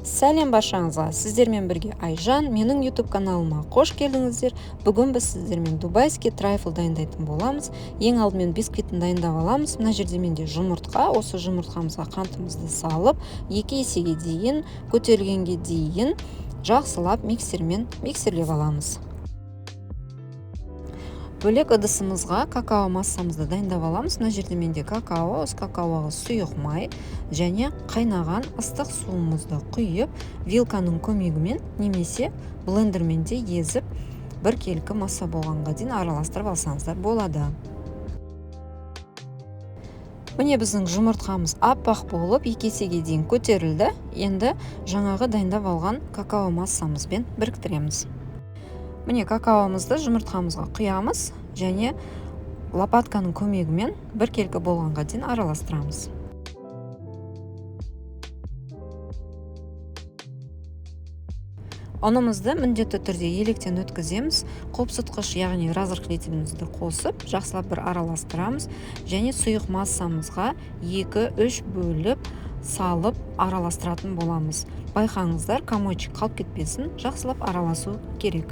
Сәлем баршаңызға, сіздермен бірге Айжан, менің YouTube каналыма қош келдіңіздер. Бүгін біз сіздермен дубайский трайфл дайындайтын боламыз. Ең алдымен бисквитін дайындап аламыз. Мына жерде менде жұмыртқа, осы жұмыртқамызға қантымызды салып, 2 есеге дейін көтерілгенге дейін жақсылап миксерлеп аламыз. Бөлек ыдысымызға какао массамызды дайындап аламыз. Мына жерде менде какао, осы какаоға сұйық май және қайнаған ыстық суымызды құйып, вилканың көмегімен немесе блендермен де езіп, біркелкі масса болғанға дейін араластырып алсаңыздар болады. Міне біздің жұмыртқамыз аппақ болып 2 есеге дейін көтерілді. Енді жаңағы дайындап алған какао массамызбен біріктіреміз. Міне какаомызды жұмыртқамызға құямыз және лопатканың көмегімен біркелкі болғанға дейін араластырамыз. Ұнымызды міндетті түрде електен өткіземіз. Қопсытқыш, яғни разрыхлителімізді қосып, жақсылап бір араластырамыз және сұйық массамызға 2-3 бөліп салып араластыратын боламыз. Байқаңыздар, комочек қалып кетпесін, жақсылап араласу керек.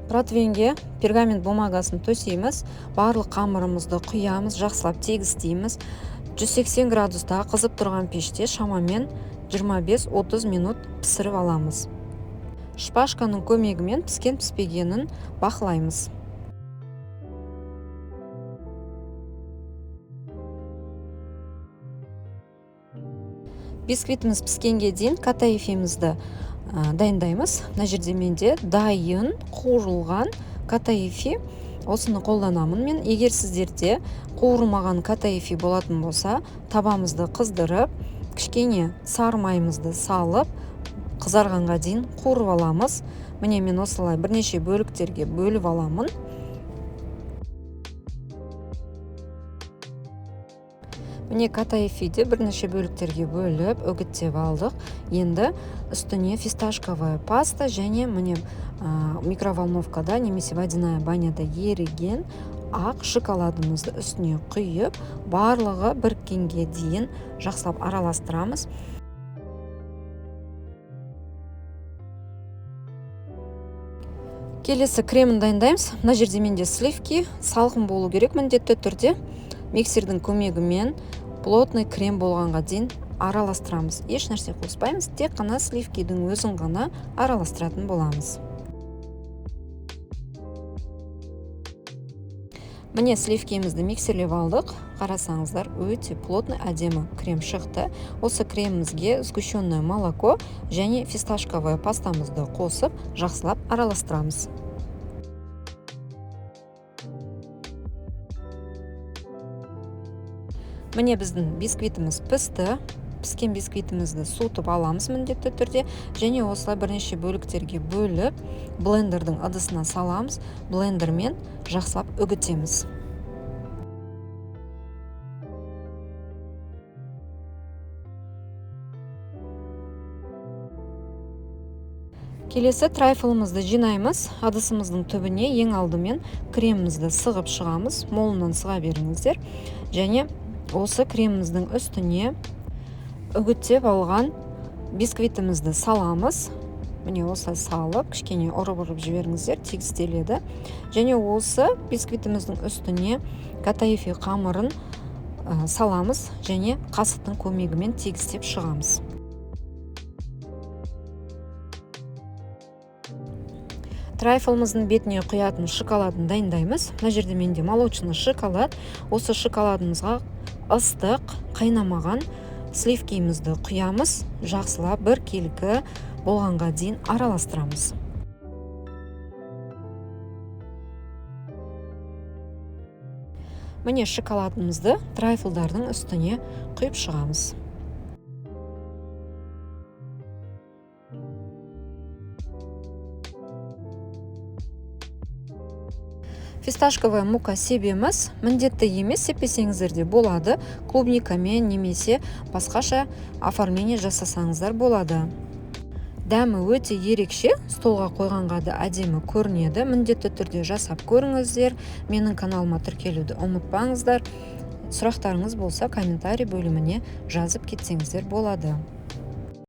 Противенге пергамент бумагасын төсейміз, барлық қамырымызды құямыз, жақсылап тегістейміз. 180 градуста қызып тұрған пеште шамамен 25-30 минут пісіріп аламыз. Шпажканың көмегімен піскен-піспегенін бақылаймыз. Бисквитіміз піскенге дейін катаифимізді дайындаймыз. Мына жерде менде дайын қуырылған катаифи, осыны қолданамын мен. Егер сіздерде қуырылмаған катаифи болатын болса, табамызды қыздырып, кішкене сары майымызды салып, қызарғанға дейін қуырып аламыз. Міне мен осылай бірнеше бөліктерге бөліп аламын. Міне катаифиді бірнеше бөліктерге бөліп, үгіттеп алдық. Енді үстіне фисташковая паста және міне микроволновкада немесе водяная баняда еріген ақ шоколадымызды үстіне құйып, барлығы біріккенге дейін жақсылап араластырамыз. Келесі кремін дайындаймыз. Мына жерде менде сливки, салқын болу керек міндетті түрде. Миксердің көмегімен плотный крем болғанға дейін араластырамыз. Еш нәрсе қоспаймыз, тек қана сливкидің өзін ғана араластыратын боламыз. Міне сливкимізді миксерлеп алдық. Қарасаңыздар, өте плотный әдемі крем шықты. Осы кремімізге сгущенное молоко және фисташковая пастамызды қосып, жақсылап араластырамыз. Міне біздің бисквитіміз пісті. Піскен бисквитімізді суытып аламыз міндетті түрде және осылай бірнеше бөліктерге бөліп, блендердің ыдысына саламыз, блендермен жақсылап үгітеміз. Келесі трайфлымызды жинаймыз. Ыдысымыздың түбіне ең алдымен кремімізді сығып шығамыз. Молынан сыға беріңіздер. Және осы креміміздің үстіне үгіттеп алған бисквитімізді саламыз. Міне осылай салып, кішкене ұрып жіберіңіздер, тегістеледі. Және осы бисквитіміздің үстіне катаифи қамырын саламыз және қасықтың көмегімен тегістеп шығамыз. Трайфлымыздың бетіне құятын шоколадын дайындаймыз. Мына жерде менде молочный шоколад. Осы шоколадымызға ыстық, қайнамаған сливкимізді құямыз, жақсылап біркелкі болғанға дейін араластырамыз. Міне шоколадымызды трайфлдардың үстіне құйып шығамыз. Фисташковая мука себеміз, міндетті емес, сеппесеңіздер де болады. Клубникамен немесе басқаша оформление жасасаңыздар болады. дәмі өте ерекше, столға қойғанға да әдемі көрінеді. Міндетті түрде жасап көріңіздер. Менің каналыма тіркелуді ұмытпаңыздар. Сұрақтарыңыз болса комментарий бөліміне жазып кетсеңіздер болады.